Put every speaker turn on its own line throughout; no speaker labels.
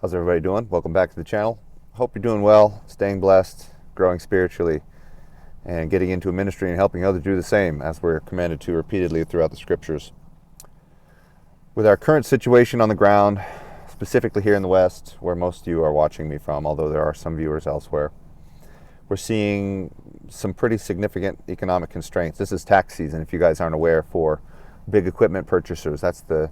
How's everybody doing? Welcome back to the channel. Hope you're doing well, staying blessed, growing spiritually, and getting into a ministry and helping others do the same, as we're commanded to repeatedly throughout the scriptures. With our current situation on the ground, specifically here in the West, where most of you are watching me from, although there are some viewers elsewhere, we're seeing some pretty significant economic constraints. This is tax season, if you guys aren't aware, for big equipment purchasers. That's the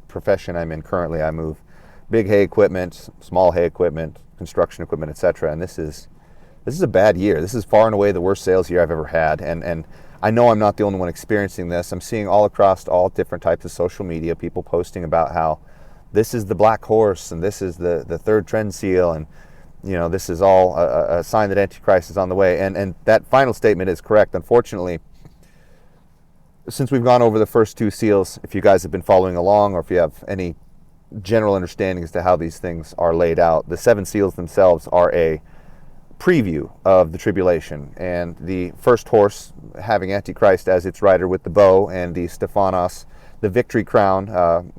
profession I'm in currently. I move big hay equipment, small hay equipment, construction equipment, etc. And this is a bad year. This is far and away the worst sales year I've ever had. And I know I'm not the only one experiencing this. I'm seeing all across all different types of social media, people posting about how this is the black horse and this is the third trend seal, and this is all a sign that Antichrist is on the way. And that final statement is correct. Unfortunately, since we've gone over the first two seals, if you guys have been following along, or if you have any general understanding as to how these things are laid out, the seven seals themselves are a preview of the tribulation. And the first horse, having Antichrist as its rider with the bow, and the Stephanos, the victory crown,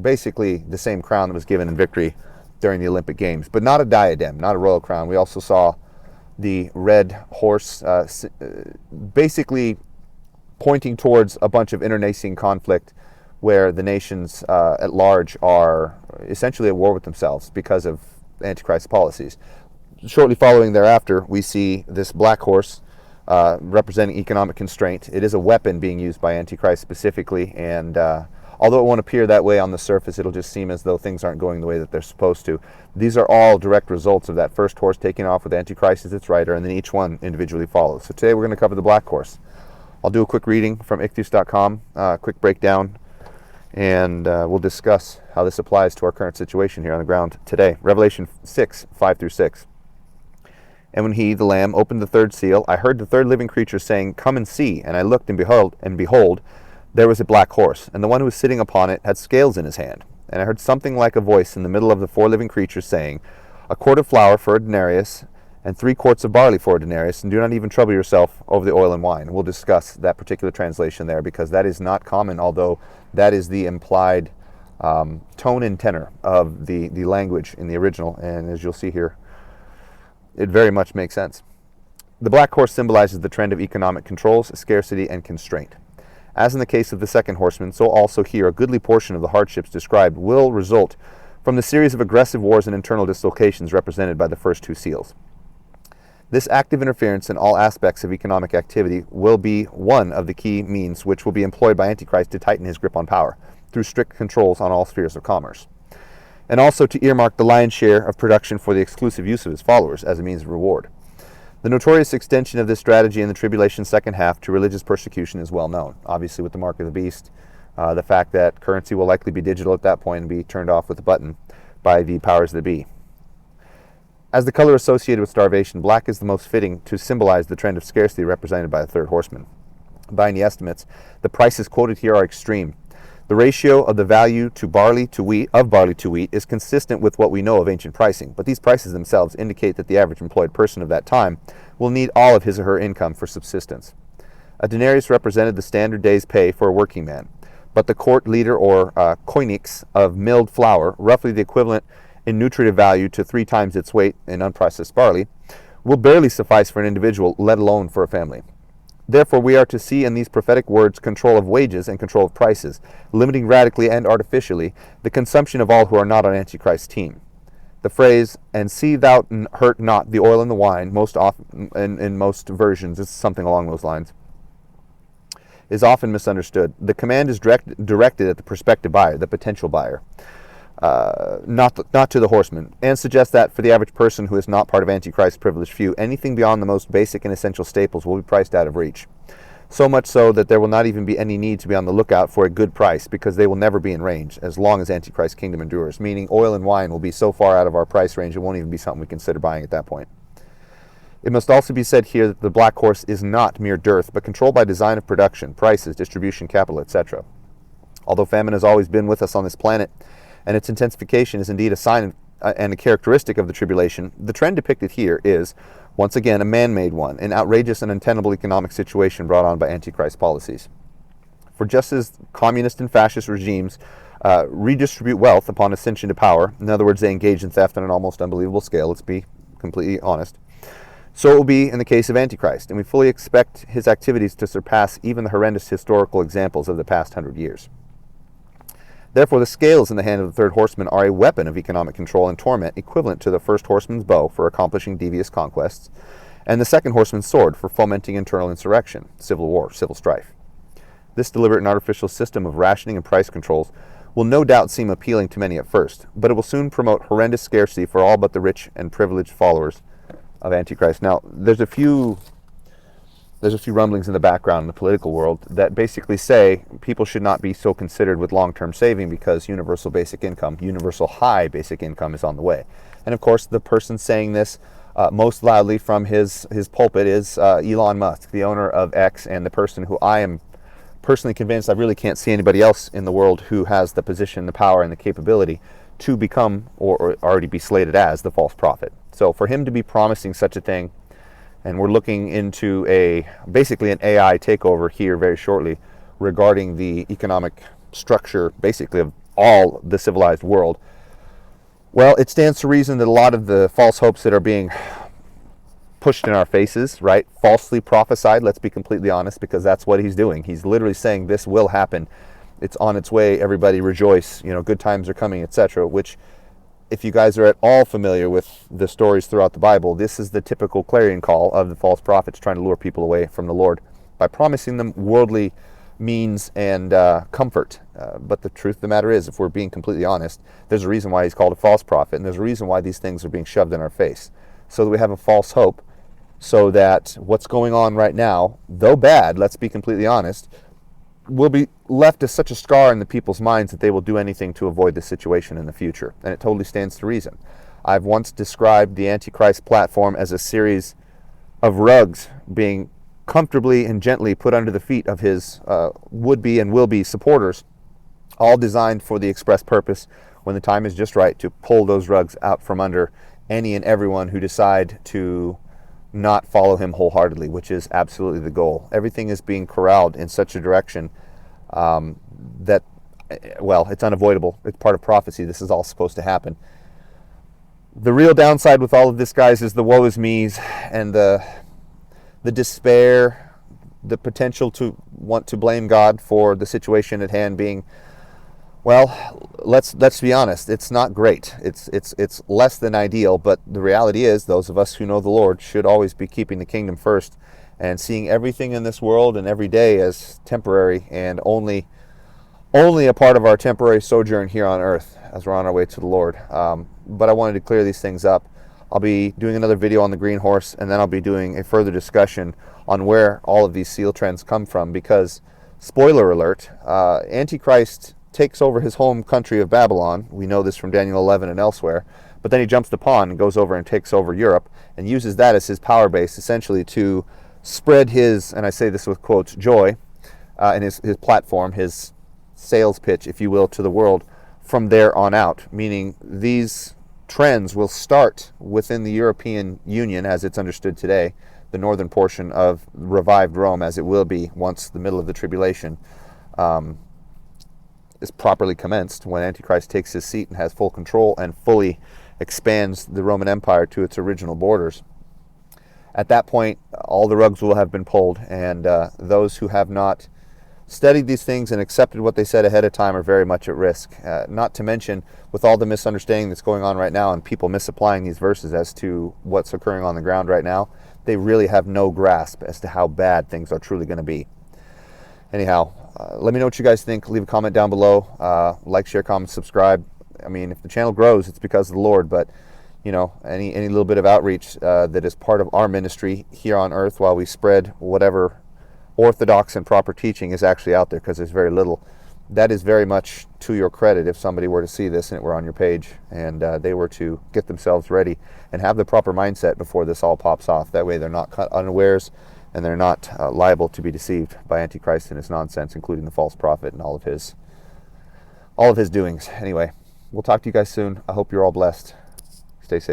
basically the same crown that was given in victory during the Olympic Games, but not a diadem, not a royal crown. We also saw the red horse basically pointing towards a bunch of internecine conflict, where the nations at large are essentially at war with themselves because of Antichrist's policies. Shortly following thereafter, we see this black horse representing economic constraint. It is a weapon being used by Antichrist specifically, and although it won't appear that way on the surface, it'll just seem as though things aren't going the way that they're supposed to. These are all direct results of that first horse taking off with Antichrist as its rider, and then each one individually follows. So today we're going to cover the black horse. I'll do a quick reading from ichthus.com, quick breakdown, and we'll discuss how this applies to our current situation here on the ground today. Revelation 6, 5 through 6. And when he, the Lamb, opened the third seal, I heard the third living creature saying, "Come and see." And I looked, and behold, there was a black horse, and the one who was sitting upon it had scales in his hand. And I heard something like a voice in the middle of the four living creatures saying, "A quart of flour for a denarius, and 3 quarts of barley for a denarius, and do not even trouble yourself over the oil and wine." We'll discuss that particular translation there, because that is not common, although that is the implied tone and tenor of the language in the original. And as you'll see here, it very much makes sense. The black horse symbolizes the trend of economic controls, scarcity, and constraint. As in the case of the second horseman, so also here a goodly portion of the hardships described will result from the series of aggressive wars and internal dislocations represented by the first two seals. This active interference in all aspects of economic activity will be one of the key means which will be employed by Antichrist to tighten his grip on power, through strict controls on all spheres of commerce, and also to earmark the lion's share of production for the exclusive use of his followers as a means of reward. The notorious extension of this strategy in the tribulation's second half to religious persecution is well known, obviously with the mark of the beast, the fact that currency will likely be digital at that point and be turned off with a button by the powers that be. As the color associated with starvation, black is the most fitting to symbolize the trend of scarcity represented by the third horseman. By any estimates, the prices quoted here are extreme. The ratio of the value to barley to wheat is consistent with what we know of ancient pricing, but these prices themselves indicate that the average employed person of that time will need all of his or her income for subsistence. A denarius represented the standard day's pay for a working man, but the quart liter or koinix of milled flour, roughly the equivalent in nutritive value to 3 times its weight in unprocessed barley, will barely suffice for an individual, let alone for a family. Therefore, we are to see in these prophetic words control of wages and control of prices, limiting radically and artificially the consumption of all who are not on Antichrist's team. The phrase, "and see thou hurt not the oil and the wine," most often in most versions, it's something along those lines, is often misunderstood. The command is directed at the prospective buyer, the potential buyer, not to the horseman, and suggests that for the average person who is not part of Antichrist's privileged few, anything beyond the most basic and essential staples will be priced out of reach. So much so that there will not even be any need to be on the lookout for a good price, because they will never be in range as long as Antichrist's kingdom endures, meaning oil and wine will be so far out of our price range it won't even be something we consider buying at that point. It must also be said here that the black horse is not mere dearth, but controlled by design of production, prices, distribution, capital, etc. Although famine has always been with us on this planet, and its intensification is indeed a sign and a characteristic of the tribulation, the trend depicted here is, once again, a man-made one, an outrageous and untenable economic situation brought on by Antichrist policies. For just as communist and fascist regimes redistribute wealth upon ascension to power. In other words, they engage in theft on an almost unbelievable scale. Let's be completely honest. So it will be in the case of Antichrist, and we fully expect his activities to surpass even the horrendous historical examples of the past 100 years. Therefore, the scales in the hand of the third horseman are a weapon of economic control and torment equivalent to the first horseman's bow for accomplishing devious conquests, and the second horseman's sword for fomenting internal insurrection, civil war, civil strife. This deliberate and artificial system of rationing and price controls will no doubt seem appealing to many at first, but it will soon promote horrendous scarcity for all but the rich and privileged followers of Antichrist. Now, there's a few rumblings in the background in the political world that basically say people should not be so considered with long-term saving because universal basic income, universal high basic income is on the way. And of course, the person saying this most loudly from his pulpit is Elon Musk, the owner of X, and the person who I am personally convinced I really can't see anybody else in the world who has the position, the power, and the capability to become or already be slated as the false prophet. So for him to be promising such a thing, and we're looking into basically an AI takeover here very shortly regarding the economic structure basically of all the civilized world. Well, it stands to reason that a lot of the false hopes that are being pushed in our faces, right, falsely prophesied, let's be completely honest, because that's what he's doing. He's literally saying this will happen. It's on its way, everybody rejoice, good times are coming, etc., which if you guys are at all familiar with the stories throughout the Bible, this is the typical clarion call of the false prophets trying to lure people away from the Lord by promising them worldly means and comfort. But the truth of the matter is, if we're being completely honest, there's a reason why he's called a false prophet, and there's a reason why these things are being shoved in our face, so that we have a false hope, so that what's going on right now, though bad, let's be completely honest, will be left as such a scar in the people's minds that they will do anything to avoid this situation in the future. And it totally stands to reason. I've once described the Antichrist platform as a series of rugs being comfortably and gently put under the feet of his would-be and will-be supporters, all designed for the express purpose, when the time is just right, to pull those rugs out from under any and everyone who decide to not follow him wholeheartedly, which is absolutely the goal. Everything is being corralled in such a direction that, well, it's unavoidable. It's part of prophecy. This is all supposed to happen. The real downside with all of this, guys, is the woe is me's and the despair, the potential to want to blame God for the situation at hand being, well, let's be honest, it's not great. It's less than ideal, but the reality is those of us who know the Lord should always be keeping the kingdom first and seeing everything in this world and every day as temporary and only a part of our temporary sojourn here on earth as we're on our way to the Lord. But I wanted to clear these things up. I'll be doing another video on the green horse, and then I'll be doing a further discussion on where all of these seal trends come from, because, spoiler alert, Antichrist takes over his home country of Babylon. We know this from Daniel 11 and elsewhere. But then he jumps the pond and goes over and takes over Europe and uses that as his power base, essentially to spread his, and I say this with quotes, joy, and his platform, his sales pitch, if you will, to the world from there on out. Meaning these trends will start within the European Union as it's understood today, the northern portion of revived Rome as it will be once the middle of the tribulation is properly commenced, when Antichrist takes his seat and has full control and fully expands the Roman Empire to its original borders. At that point, all the rugs will have been pulled, and those who have not studied these things and accepted what they said ahead of time are very much at risk. Not to mention, with all the misunderstanding that's going on right now and people misapplying these verses as to what's occurring on the ground right now, they really have no grasp as to how bad things are truly going to be. Anyhow, let me know what you guys think. Leave a comment down below. Like, share, comment, subscribe. I mean, if the channel grows, it's because of the Lord, but any little bit of outreach that is part of our ministry here on earth while we spread whatever orthodox and proper teaching is actually out there, because there's very little. That is very much to your credit if somebody were to see this and it were on your page, and they were to get themselves ready and have the proper mindset before this all pops off. That way they're not caught unawares, and they're not liable to be deceived by Antichrist and his nonsense, including the false prophet and all of his doings. Anyway, we'll talk to you guys soon. I hope you're all blessed. Stay safe.